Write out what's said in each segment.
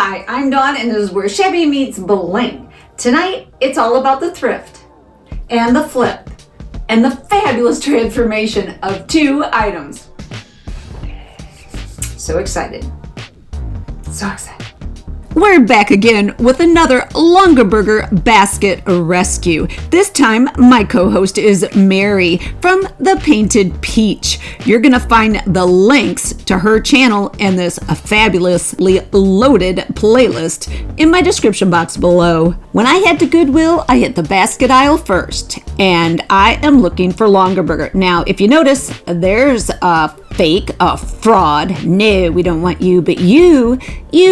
Hi, I'm Dawn, and this is where Shabby meets Bling. Tonight, it's all about the thrift, and the flip, and the fabulous transformation of 2 items. So excited. So excited. We're back again with another Longaberger Basket rescue. This time, my co-host is Mary from The Painted Peach. You're going to find the links to her channel and this fabulously loaded playlist in my description box below. When I head to Goodwill, I hit the basket aisle first, and I am looking for Longaberger. Now, if you notice, there's a fake, a fraud. No, we don't want you, but you,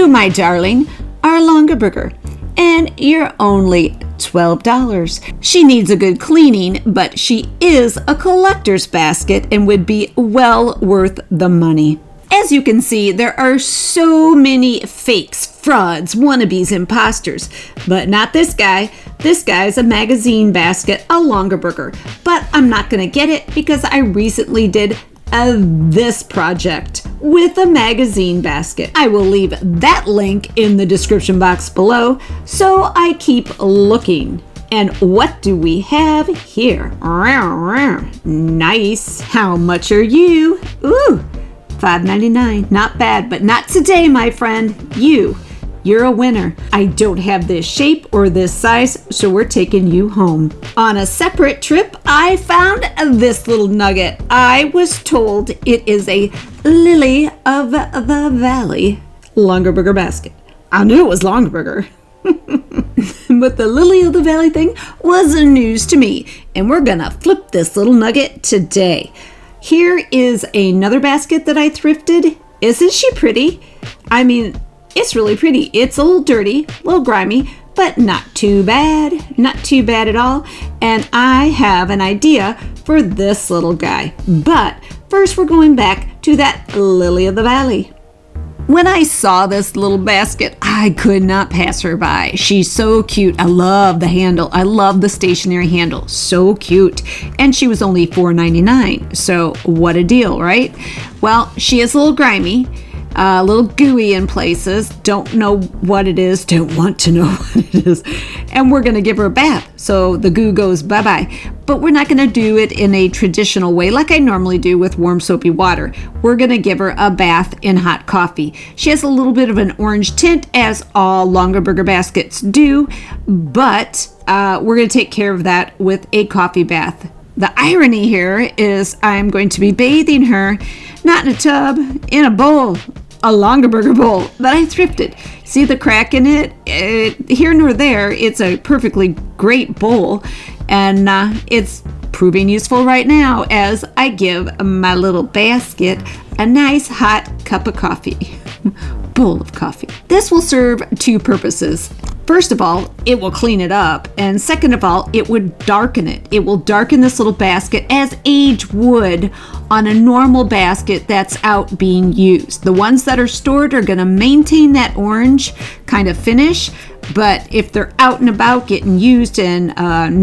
my darling, are Longaberger, and you're only $12. She needs a good cleaning, but she is a collector's basket and would be well worth the money. As you can see, there are so many fakes, frauds, wannabes, imposters, but not this guy. This guy's a magazine basket, a Longaberger, but I'm not going to get it because I recently did this project with a magazine basket. I will leave that link in the description box below, so I keep looking. And what do we have here? Nice. How much are you? Ooh, $5.99. Not bad, but not today, my friend. You're a winner. I don't have this shape or this size, so we're taking you home. On a separate trip, I found this little nugget. I was told it is a Lily of the Valley Longaberger basket. I knew it was Longaberger. But the Lily of the Valley thing was news to me, and we're gonna flip this little nugget today. Here is another basket that I thrifted. Isn't she pretty? I mean, it's really pretty. It's a little dirty, a little grimy, but not too bad. Not too bad at all. And I have an idea for this little guy. But first we're going back to that Lily of the Valley. When I saw this little basket, I could not pass her by. She's so cute. I love the handle. I love the stationary handle. So cute. And she was only $4.99. So what a deal, right? Well, she is a little grimy. A little gooey in places, don't know what it is, don't want to know what it is, and we're going to give her a bath so the goo goes bye-bye. But we're not going to do it in a traditional way like I normally do with warm soapy water. We're going to give her a bath in hot coffee. She has a little bit of an orange tint, as all Longaberger baskets do, but we're going to take care of that with a coffee bath. The irony here is I'm going to be bathing her, not in a tub, in a bowl. A Longaberger bowl that I thrifted. See the crack in it? Here nor there, it's a perfectly great bowl, and it's proving useful right now as I give my little basket a nice hot cup of coffee. Bowl of coffee. This will serve 2 purposes. First of all, it will clean it up, and second of all, it would darken it. It will darken this little basket as age would on a normal basket that's out being used. The ones that are stored are going to maintain that orange kind of finish, but if they're out and about getting used and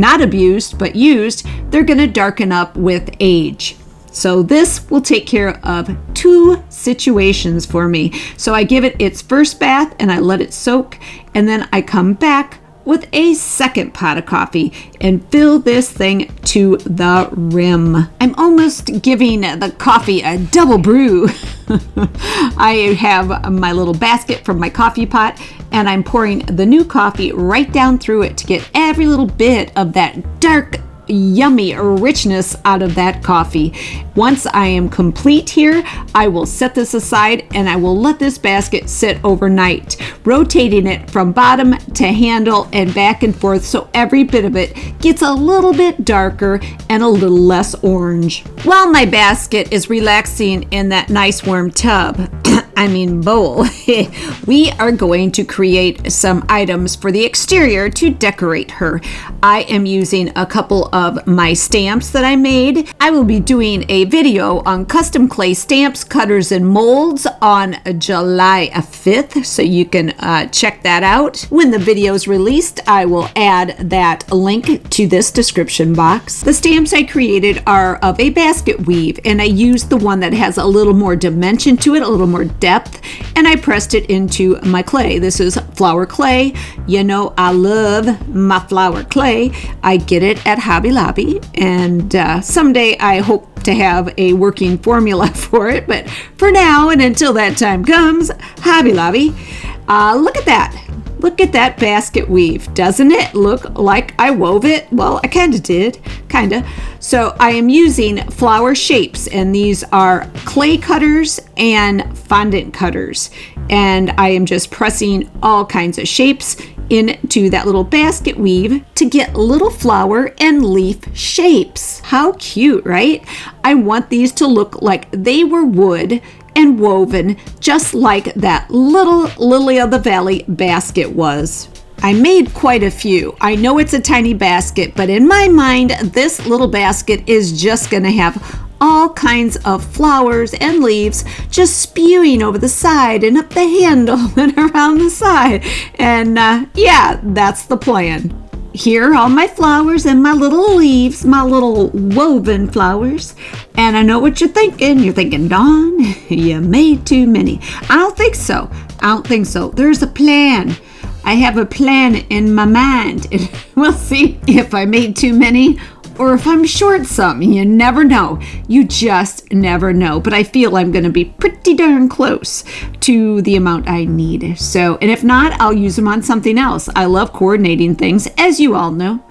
not abused but used, they're going to darken up with age. So this will take care of 2 situations for me. So I give it its first bath and I let it soak, and then I come back with a second pot of coffee and fill this thing to the rim. I'm almost giving the coffee a double brew. I have my little basket from my coffee pot, and I'm pouring the new coffee right down through it to get every little bit of that dark, yummy richness out of that coffee. Once I am complete here, I will set this aside and I will let this basket sit overnight, rotating it from bottom to handle and back and forth so every bit of it gets a little bit darker and a little less orange. While my basket is relaxing in that nice warm tub, bowl, we are going to create some items for the exterior to decorate her. I am using a couple of of my stamps that I made. I will be doing a video on custom clay stamps, cutters, and molds on July 5th, so you can check that out. When the video is released, I will add that link to this description box. The stamps I created are of a basket weave, and I used the one that has a little more dimension to it, a little more depth, and I pressed it into my clay. This is flour clay. You know I love my flour clay. I get it at Hobby Lobby, and someday I hope to have a working formula for it, but for now and until that time comes, Hobby Lobby. Look at that. Look at that basket weave. Doesn't it look like I wove it? Well, I kind of did, So I am using flower shapes, and these are clay cutters and fondant cutters. And I am just pressing all kinds of shapes into that little basket weave to get little flower and leaf shapes. How cute, right? I want these to look like they were wood and woven just like that little lily of the valley basket was. I made quite a few. I know it's a tiny basket, but in my mind, this little basket is just gonna have all kinds of flowers and leaves just spewing over the side and up the handle and around the side. And yeah, that's the plan. Here are all my flowers and my little leaves, my little woven flowers. And I know what you're thinking. You're thinking, Dawn, you made too many. I don't think so. There's a plan. I have a plan in my mind. And we'll see if I made too many or if I'm short some. You never know. You just never know. But I feel I'm going to be pretty darn close to the amount I need. So, and if not, I'll use them on something else. I love coordinating things, as you all know.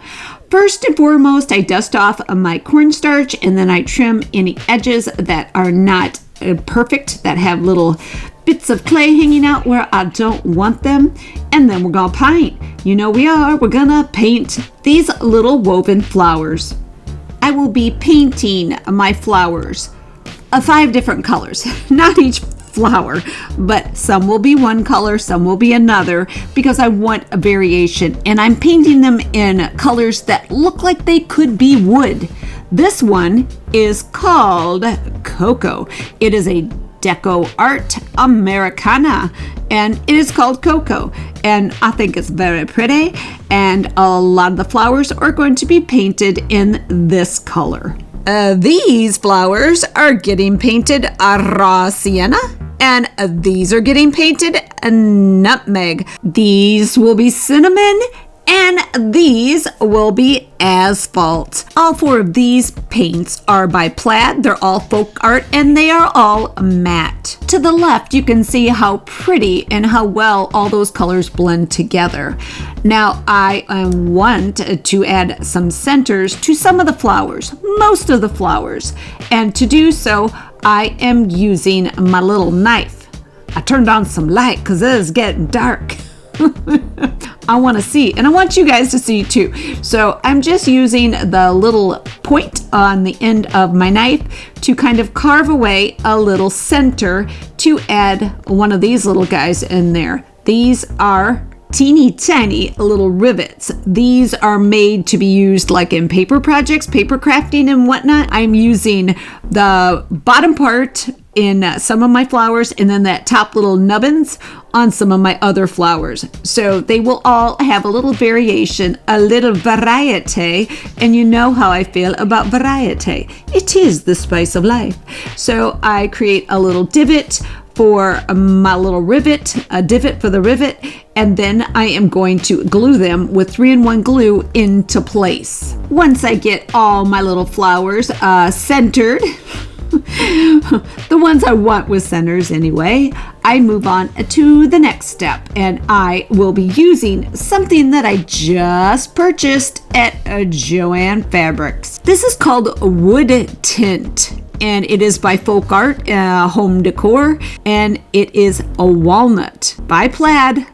First and foremost, I dust off my cornstarch, and then I trim any edges that are not perfect, that have little bits of clay hanging out where I don't want them. And then we're gonna paint. You know we're gonna paint these little woven flowers. I will be painting my flowers 5 different colors, not each flower, but some will be one color, some will be another, because I want a variation, and I'm painting them in colors that look like they could be wood. This one is called Cocoa. It is a Deco Art Americana, and it is called Cocoa, and I think it's very pretty, and a lot of the flowers are going to be painted in this color. These flowers are getting painted raw sienna, and these are getting painted nutmeg. These will be cinnamon, and these will be asphalt. All 4 of these paints are by Plaid. They're all folk art, and they are all matte. To the left, you can see how pretty and how well all those colors blend together. Now, I want to add some centers to some of the flowers, most of the flowers. And to do so, I am using my little knife. I turned on some light because it is getting dark. I want to see, and I want you guys to see too. So I'm just using the little point on the end of my knife to kind of carve away a little center to add one of these little guys in there. These are teeny tiny little rivets. These are made to be used like in paper projects, paper crafting and whatnot. I'm using the bottom part in some of my flowers, and then that top little nubbins on some of my other flowers. So they will all have a little variation, a little variety, and you know how I feel about variety. It is the spice of life. So I create a little divot for my little rivet, a divot for the rivet, and then I am going to glue them with 3-in-1 glue into place. Once I get all my little flowers centered, the ones I want with centers anyway, I move on to the next step, and I will be using something that I just purchased at Joann Fabrics. This is called Wood Tint, and it is by Folk Art Home Decor, and it is a walnut by Plaid.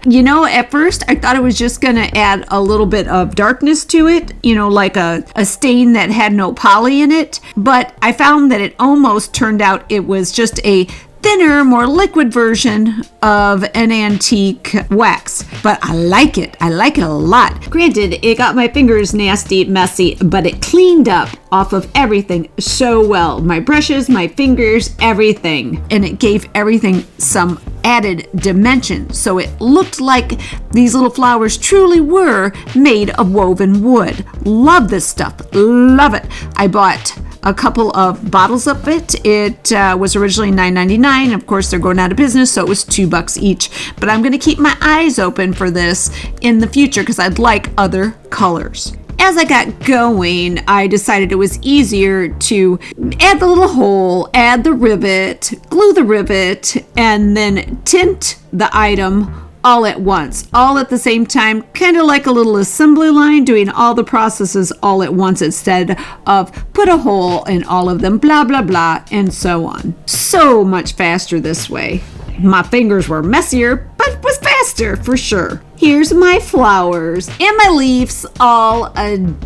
You know, at first I thought it was just gonna add a little bit of darkness to it, you know, like a stain that had no poly in it, but I found that it almost turned out it was just a thinner, more liquid version of an antique wax, but I like it. I like it a lot. Granted, it got my fingers nasty, messy, but it cleaned up off of everything so well. My brushes, my fingers, everything. And it gave everything some added dimension. So it looked like these little flowers truly were made of woven wood. Love this stuff. Love it. I bought a couple of bottles of it. It was originally $9.99. Of course, they're going out of business, so it was $2 each. But I'm going to keep my eyes open for this in the future because I'd like other colors. As I got going, I decided it was easier to add the little hole, add the rivet, glue the rivet, and then tint the item all at once, all at the same time, kind of like a little assembly line, doing all the processes all at once instead of put a hole in all of them, blah, blah, blah, and so on. So much faster this way. My fingers were messier, but was faster for sure. Here's my flowers and my leaves all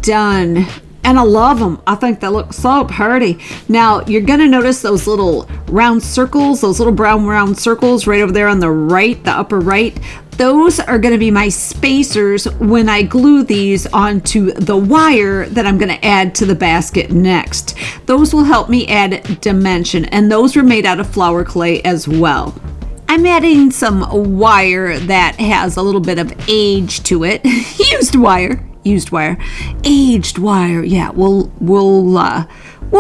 done. And I love them. I think they look so pretty. Now, you're going to notice those little round circles, those little brown round circles right over there on the right, the upper right. Those are going to be my spacers when I glue these onto the wire that I'm going to add to the basket next. Those will help me add dimension, and those were made out of flower clay as well. I'm adding some wire that has a little bit of age to it. Used wire. Aged wire. Yeah, we'll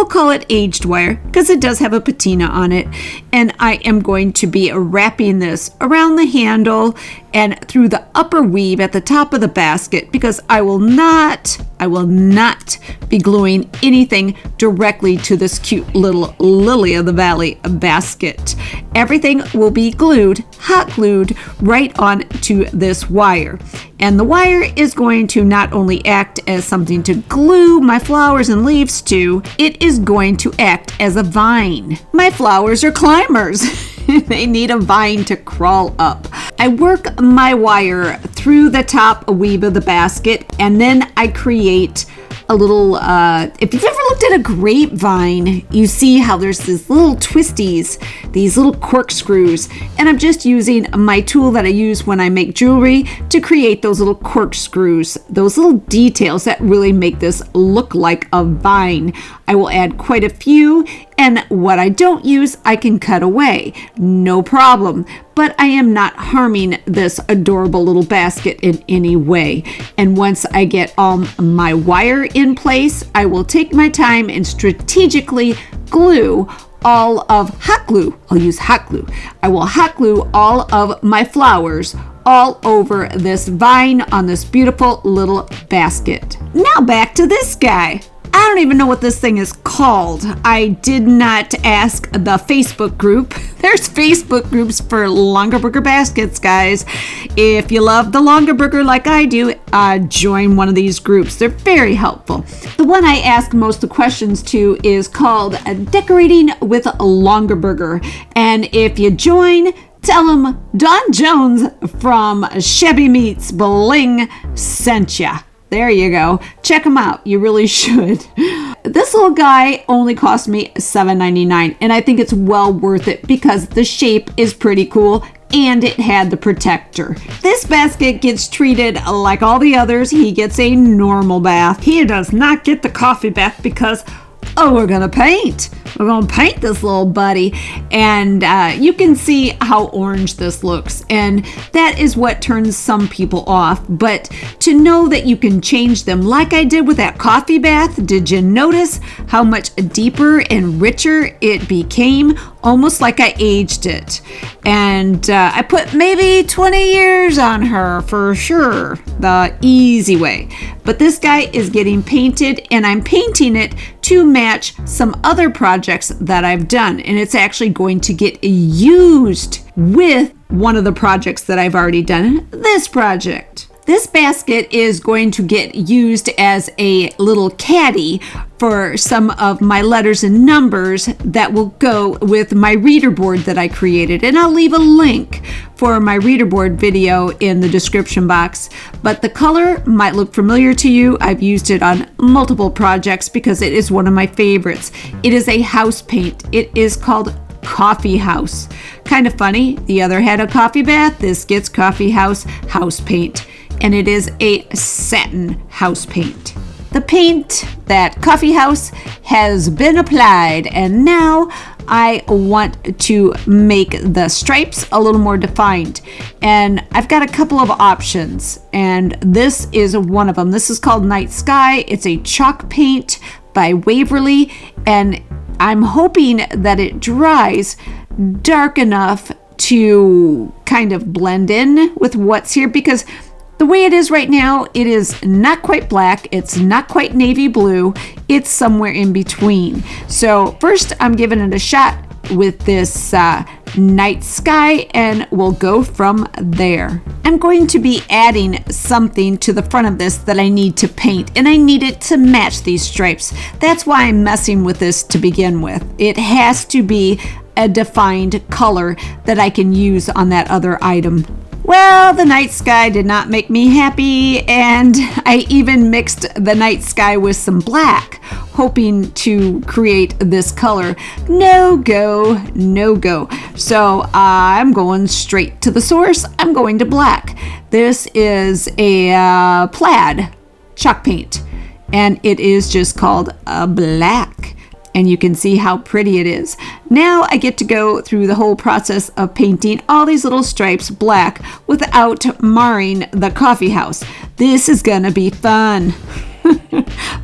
call it aged wire because it does have a patina on it. And I am going to be wrapping this around the handle and through the upper weave at the top of the basket because I will not be gluing anything directly to this cute little Lily of the Valley basket. Everything will be glued, hot glued, right onto this wire. And the wire is going to not only act as something to glue my flowers and leaves to, it is going to act as a vine. My flowers are climbers. They need a vine to crawl up. I work my wire through the top weave of the basket, and then I create a little, if you've ever looked at a grapevine, you see how there's these little twisties, these little corkscrews, and I'm just using my tool that I use when I make jewelry to create those little corkscrews, those little details that really make this look like a vine. I will add quite a few, and what I don't use, I can cut away. No problem. But I am not harming this adorable little basket in any way. And once I get all my wire in place, I will take my time and strategically glue all of hot glue. I'll use hot glue. I will hot glue all of my flowers all over this vine on this beautiful little basket. Now back to this guy. I don't even know what this thing is called. I did not ask the Facebook group. There's Facebook groups for Longaberger Baskets, guys. If you love the Longaberger like I do, join one of these groups. They're very helpful. The one I ask most of the questions to is called Decorating with Longaberger. And if you join, tell them Don Jones from Shabby Meets Bling sent ya. There you go. Check them out. You really should. This little guy only cost me $7.99, and I think it's well worth it because the shape is pretty cool and it had the protector. This basket gets treated like all the others. He gets a normal bath. He does not get the coffee bath because, we're gonna paint. We're gonna paint this little buddy. And you can see how orange this looks. And that is what turns some people off. But to know that you can change them like I did with that coffee bath, did you notice how much deeper and richer it became? Almost like I aged it. And I put maybe 20 years on her for sure, the easy way. But this guy is getting painted, and I'm painting it to match some other projects that I've done. And it's actually going to get used with one of the projects that I've already done, this project. This basket is going to get used as a little caddy for some of my letters and numbers that will go with my reader board that I created. And I'll leave a link for my reader board video in the description box. But the color might look familiar to you. I've used it on multiple projects because it is one of my favorites. It is a house paint. It is called coffee house. Kind of funny, the other had a coffee bath, this gets coffee house paint, and it is a satin house paint. The paint, that coffee house, has been applied, and now I want to make the stripes a little more defined. And I've got a couple of options, and this is one of them. This is called Night Sky. It's a chalk paint by Waverly, and I'm hoping that it dries dark enough to kind of blend in with what's here, because the way it is right now, it is not quite black, it's not quite navy blue, it's somewhere in between. So first I'm giving it a shot with this Night Sky, and we'll go from there. I'm going to be adding something to the front of this that I need to paint, and I need it to match these stripes. That's why I'm messing with this to begin with. It has to be a defined color that I can use on that other item. Well, the Night Sky did not make me happy, and I even mixed the Night Sky with some black, hoping to create this color. No go, no go. So I'm going straight to the source. I'm going to black. This is a plaid chalk paint, and it is just called a black. And you can see how pretty it is. Now I get to go through the whole process of painting all these little stripes black without marring the coffee house. This is gonna be fun.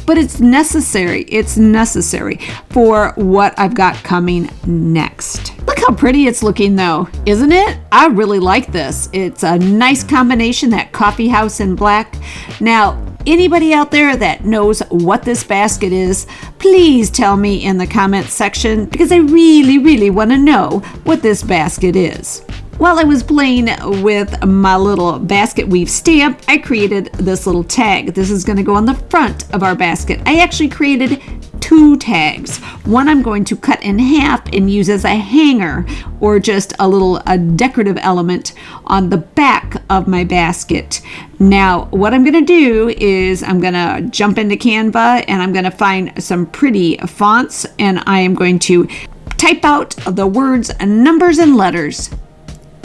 But it's necessary. It's necessary for what I've got coming next. Look how pretty it's looking though, isn't it? I really like this. It's a nice combination, that coffee house in black. Now, anybody out there that knows what this basket is, please tell me in the comments section, because I really want to know what this basket is. While I was playing with my little basket weave stamp, I created this little tag. This is going to go on the front of our basket. I actually created 2 tags. One I'm going to cut in half and use as a hanger, or just a decorative element on the back of my basket. Now, what I'm going to do is I'm going to jump into Canva, and I'm going to find some pretty fonts, and I am going to type out the words, numbers, and letters.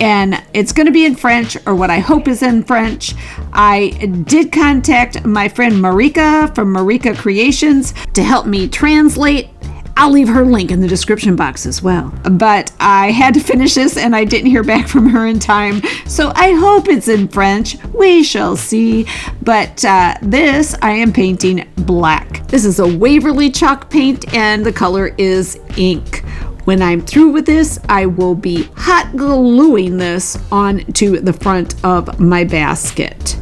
And it's going to be in French, or what I hope is in French. I did contact my friend Marika from Marika Creations to help me translate. I'll leave her link in the description box as well. But I had to finish this, and I didn't hear back from her in time. So I hope it's in French. We shall see. But this I am painting black. This is a Waverly chalk paint, and the color is ink. When I'm through with this, I will be hot gluing this onto the front of my basket.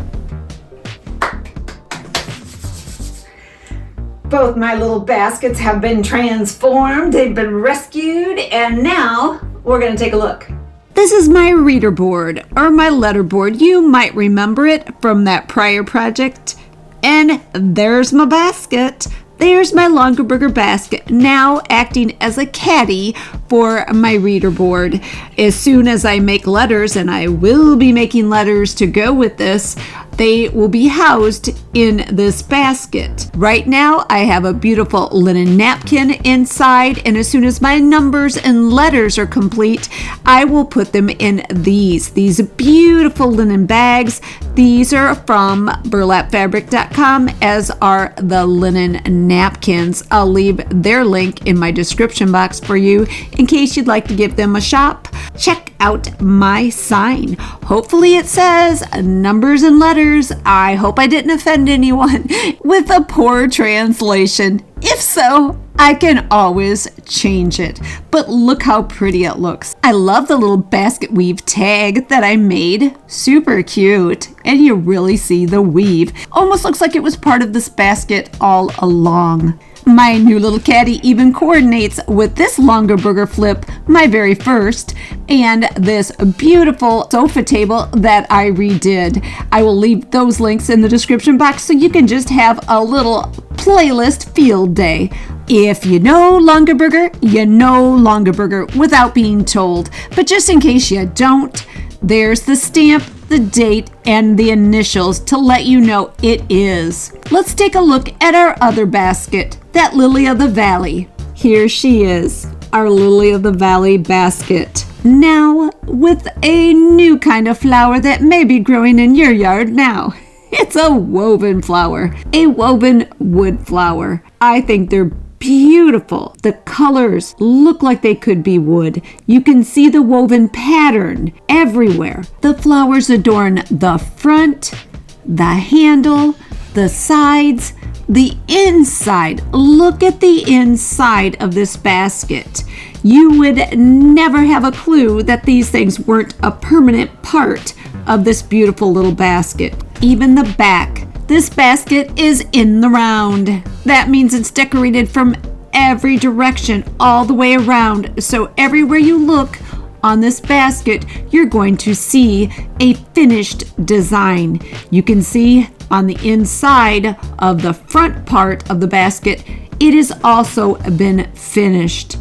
Both my little baskets have been transformed, they've been rescued, and now we're going to take a look. This is my reader board, or my letter board. You might remember it from that prior project. And there's my basket. There's my Longaberger basket, now acting as a caddy for my reader board. As soon as I make letters, and I will be making letters to go with this, they will be housed in this basket. Right now, I have a beautiful linen napkin inside, and as soon as my numbers and letters are complete, I will put them in these beautiful linen bags. These are from burlapfabric.com, as are the linen napkins. I'll leave their link in my description box for you in case you'd like to give them a shop. Check out my sign. Hopefully it says numbers and letters. I hope I didn't offend anyone with a poor translation. If so, I can always change it. But look how pretty it looks. I love the little basket weave tag that I made. Super cute. And you really see the weave. Almost looks like it was part of this basket all along. My new little caddy even coordinates with this Longaberger flip, my very first, and this beautiful sofa table that I redid. I will leave those links in the description box so you can just have a little playlist field day. If you know Longaberger, you know Longaberger without being told. But just in case you don't, there's the stamp, the date, and the initials to let you know it is. Let's take a look at our other basket, that Lily of the Valley. Here she is. our Lily of the Valley basket. Now, with a new kind of flower that may be growing in your yard now. It's a woven flower, a woven wood flower. I think they're beautiful. The colors look like they could be wood. You can see the woven pattern everywhere. The flowers adorn the front, the handle, the sides, the inside. Look at the inside of this basket. You would never have a clue that these things weren't a permanent part of this beautiful little basket. Even the back. This basket is in the round. That means it's decorated from every direction, all the way around. So everywhere you look on this basket, you're going to see a finished design. You can see on the inside of the front part of the basket, it has also been finished.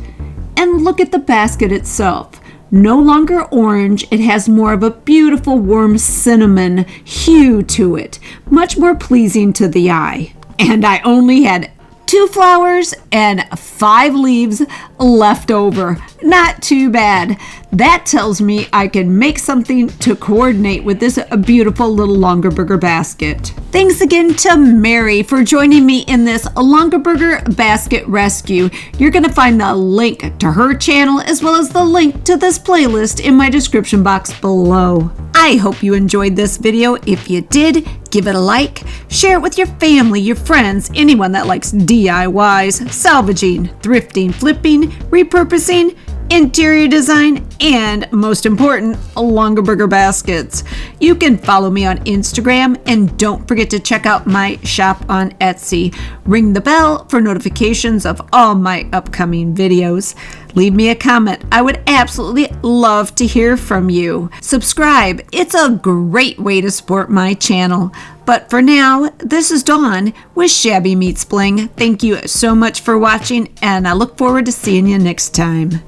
And look at the basket itself. No longer orange, it has more of a beautiful warm cinnamon hue to it, much more pleasing to the eye. And I only had 2 flowers and 5 leaves left over. Not too bad. That tells me I can make something to coordinate with this beautiful little Longaberger basket. Thanks again to Mary for joining me in this Longaberger basket rescue. You're going to find the link to her channel as well as the link to this playlist in my description box below. I hope you enjoyed this video. If you did, give it a like, share it with your family, your friends, anyone that likes DIYs, salvaging, thrifting, flipping, repurposing, interior design, and most important, Longaberger baskets. You can follow me on Instagram and don't forget to check out my shop on Etsy. Ring the bell for notifications of all my upcoming videos. Leave me a comment. I would absolutely love to hear from you. Subscribe. It's a great way to support my channel. But for now, this is Dawn with Shabby Meets Bling. Thank you so much for watching, and I look forward to seeing you next time.